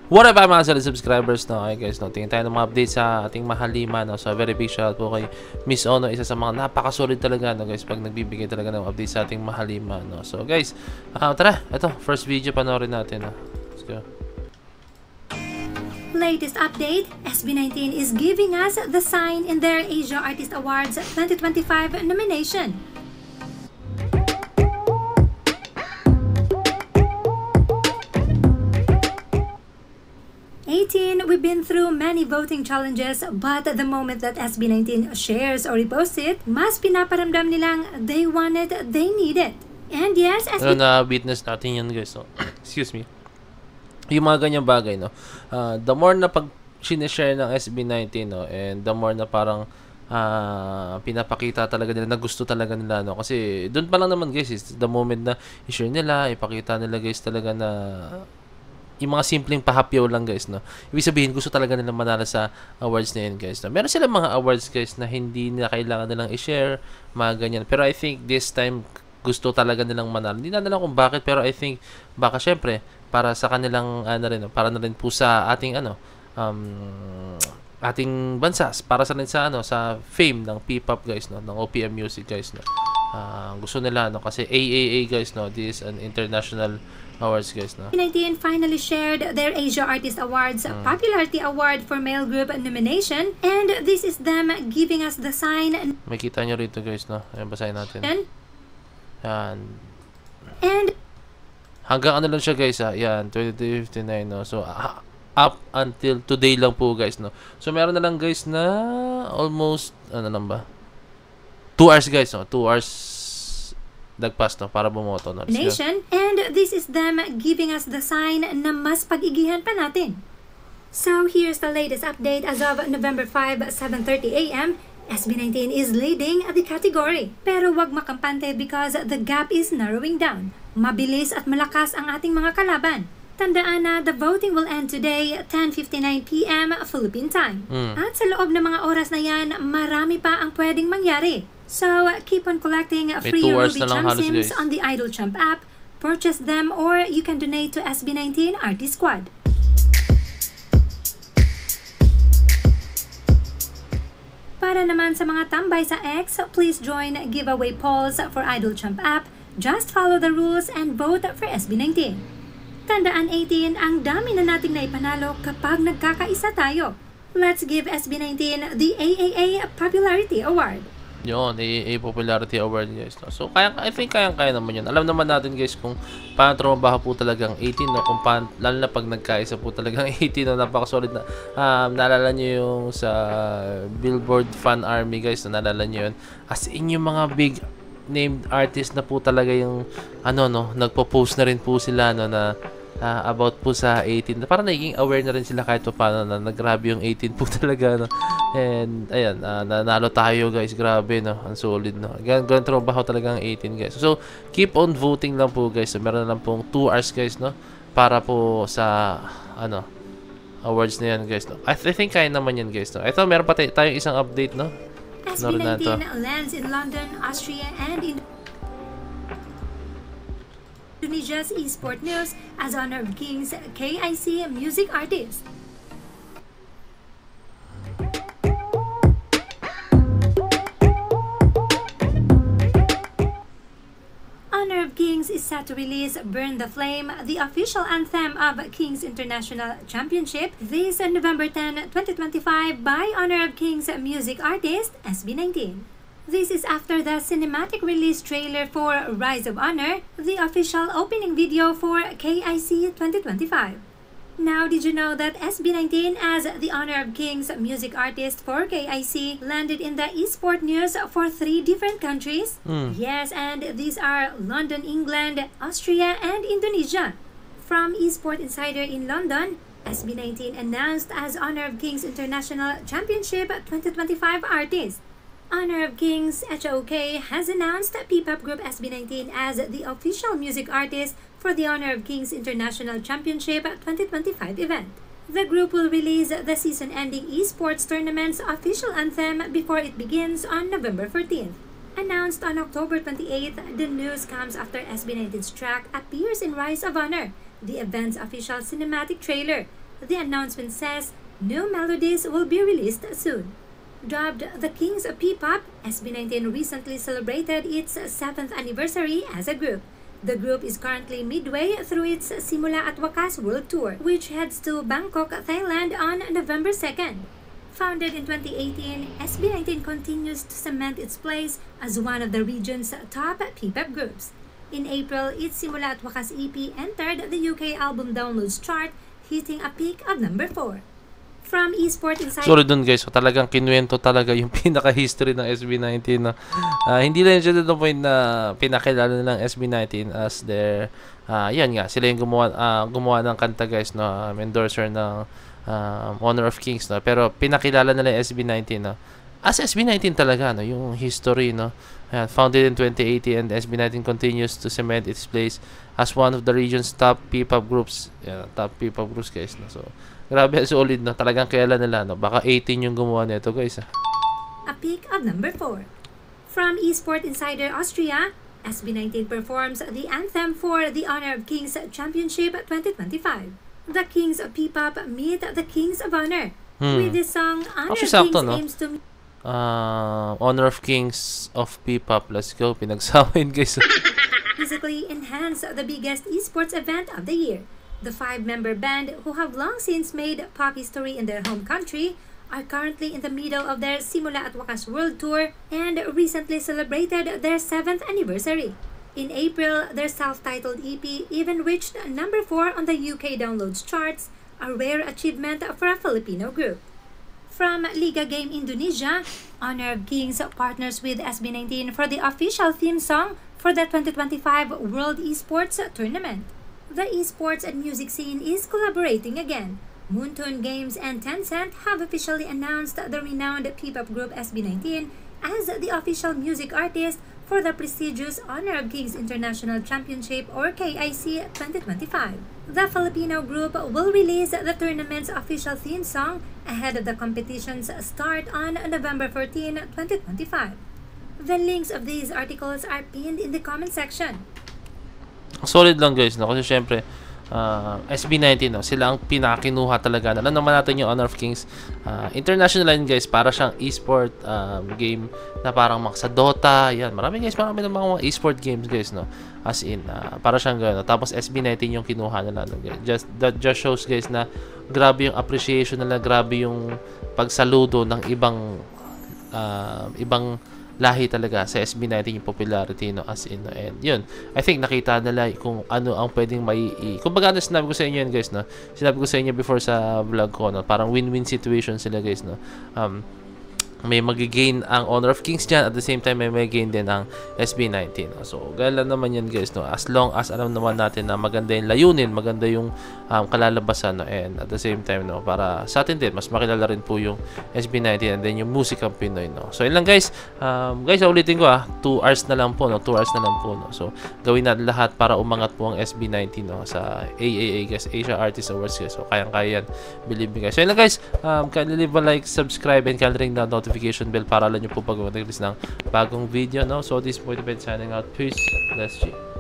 What up mga solid subscribers, no? Okay guys, no? Tingin tayo ng mga updates sa ating mahalima, no? So very big shout out po kay Miss Ono, isa sa mga napaka-solid talaga, no guys, pag nagbibigay talaga ng update sa ating mahalima, no? So guys, tara, ito, first video panoorin natin, no? Let's go. Latest update, SB19 is giving us the sign in their Asia Artist Awards 2025 nomination. We've been through many voting challenges, but the moment that SB19 shares or reposts it, mas pinaparamdam nilang they want it, they need it. And yes, Ano na witness natin yan guys, no? Excuse me. Yung mga ganyang bagay, no? The more na pag sinishare ng SB19, no? And the more na parang pinapakita talaga nila na gusto talaga nila, no? Kasi doon pa lang naman guys, is the moment na i-share nila, ipakita nila guys talaga na yung mga simpleng pahapyaw lang guys, no? Ibig sabihin, gusto talaga nila manalo sa awards na yun guys, no? Meron silang mga awards guys na hindi na kailangan nilang i-share, mga ganyan. Pero I think this time, gusto talaga nilang manalo. Hindi na alam kung bakit, pero I think baka syempre para sa kanilang rin, para na rin po sa ating ating bansa, para sa rin sa sa fame ng P-pop guys, no, ng OPM music guys, no. Gusto nila, no, kasi AAA guys, no, this is an international awards guys, no. SB19 finally shared their Asia Artist Awards Popularity Award for Male Group nomination, and this is them giving us the sign. Makita nyo rito guys, no. Ayan, basahin natin. Yan. And hanggang ano lang siya guys, yan, 2059, no. So up until today lang po guys, no. So meron na lang guys na almost ano lang ba, 2 hours guys, no. 2 hours nagpas, no, para bumoto, no. Nation, and this is them giving us the sign na mas pag-igihan pa natin. So here's the latest update as of November 5, 7:30 a.m. SB19 is leading the category. Pero wag makampante because the gap is narrowing down. Mabilis at malakas ang ating mga kalaban. Tandaan na the voting will end today, 10:59 p.m. Philippine time. At sa loob ng mga oras na yan, marami pa ang pwedeng mangyari. So keep on collecting free Ruby Champ Sims on the Idol Champ app. Purchase them or you can donate to SB19 Artist Squad. Para naman sa mga tambay sa X, please join giveaway polls for Idol Champ app. Just follow the rules and vote for SB19. Tandaan 18, ang dami na nating naipanalo kapag nagkakaisa tayo. Let's give SB19 the AAA Popularity Award. Yun, AAA Popularity Award guys, no? So I think kaya naman yun. Alam naman natin guys kung paano trumabaho po talagang 18, no? Kung paano, lalo na pag nagkaisa po talagang 18, no? Napaka-solid na. Naalala nyo yung sa Billboard Fan Army guys, no? Naalala nyo yun. As in yung mga big named artist na po talaga yung nagpo-post na rin po sila, no, na about po sa 18. Parang naging aware na rin sila kahit paano na nagrabe yung 18 po talaga, no. And ayan, nanalo tayo guys, grabe, no, ang solid, no. Ganun trabaho talaga ang 18 guys. So keep on voting lang po guys. So, meron na lang pong 2 hours guys, no, para po sa awards na yan guys, no. I think kaya naman yan guys, no. Ito, meron pa tayong isang update, no. SB19 lands in London, Austria, and in Indonesia's eSport News as Honor of Kings KIC Music Artist. Honor of Kings is set to release Burn the Flame, the official anthem of Kings International Championship, this November 10, 2025 by Honor of Kings music artist SB19. This is after the cinematic release trailer for Rise of Honor, the official opening video for KIC 2025. Now, did you know that SB19 as the Honor of Kings music artist for KIC landed in the eSport News for 3 different countries? Yes, and these are London, England, Austria, and Indonesia. From eSport Insider in London, SB19 announced as Honor of Kings International Championship 2025 artist. Honor of Kings HOK has announced P-pop group SB19 as the official music artist for the Honor of Kings International Championship 2025 event. The group will release the season-ending esports tournament's official anthem before it begins on November 14th. Announced on October 28th, the news comes after SB19's track appears in Rise of Honor, the event's official cinematic trailer. The announcement says new melodies will be released soon. Dubbed the Kings of P-Pop, SB19 recently celebrated its 7th anniversary as a group. The group is currently midway through its Simula at Wakas World Tour, which heads to Bangkok, Thailand on November 2nd. Founded in 2018, SB19 continues to cement its place as one of the region's top P-pop groups. In April, its Simula at Wakas EP entered the UK album downloads chart, hitting a peak of number 4. From Esport Insider... Sorry dun guys, so talagang kinuwento talaga yung pinaka-history ng SB19. No? Hindi lang siya to the point na pinakilala ng SB19 as their... yan nga, sila yung gumawa ng kanta guys, no? Endorser ng Honor of Kings. No? Pero pinakilala nila yung SB19 no? As SB19 talaga, no? Yung history. No? Founded in 2018 and SB19 continues to cement its place as one of the region's top P-pop groups. Top P-pop groups guys. No? So, grabe, solid na. Talagang kailan nila, no? Baka 18 yung gumawa nito, guys. A peak of number 4. From Esport Insider Austria, SB19 performs the anthem for the Honor of Kings Championship 2025. The Kings of P-Pop meet the Kings of Honor. With this song, Honor of Kings aims to... Honor of Kings of P-Pop. Let's go. Pinagsawain, guys. Musically enhance the biggest esports event of the year. The 5-member band, who have long since made pop history in their home country, are currently in the middle of their Simula at Wakas World Tour and recently celebrated their 7th anniversary. In April, their self-titled EP even reached number 4 on the UK downloads charts, a rare achievement for a Filipino group. From Liga Game Indonesia, Honor of Kings partners with SB19 for the official theme song for the 2025 World Esports Tournament. The esports and music scene is collaborating again. Moonton Games and Tencent have officially announced the renowned P-pop group SB19 as the official music artist for the prestigious Honor of Kings International Championship or KIC 2025. The Filipino group will release the tournament's official theme song ahead of the competition's start on November 14, 2025. The links of these articles are pinned in the comment section. Solid lang guys, no? Kasi syempre SB19, no? Sila ang pinakinuha talaga. Alam naman natin yung Honor of Kings international line guys, para siyang esport game na parang sa Dota, yan, marami ng mga esport games guys, no? As in, para siyang gano'n. Tapos SB19 yung kinuha nila, no? That just shows guys na grabe yung appreciation nila, grabe yung pagsaludo ng ibang lahi talaga sa SB19 yung popularity, no, as in, no, and yun, I think nakita nila kung ano ang pwedeng kumbaga sinabi ko sa inyo yun guys, no, sinabi ko sa inyo before sa vlog ko, no, parang win-win situation sila guys, no, may magigain ang Honor of Kings dyan, at the same time may gain din ang SB19, no? So gala naman yan guys, no, as long as alam naman natin na maganda yung layunin, maganda yung kalalabasan, no, and at the same time, no, para sa atin din mas makilala rin po yung SB19 and then yung musikang Pinoy, no. So yun lang guys, ulitin ko 2 hours na lang po, no, 2 hours na lang po, no. So gawin natin lahat para umangat po ang SB19, no, sa AAA guys, Asia Artist Awards guys. So kayang-kaya yan, believe me guys. So yun lang guys, kindly leave a like, subscribe, and kindly ring the notification bell para alam nyo po pag mag-release ng bagong video, no. So this point of signing out. Peace. Let's see.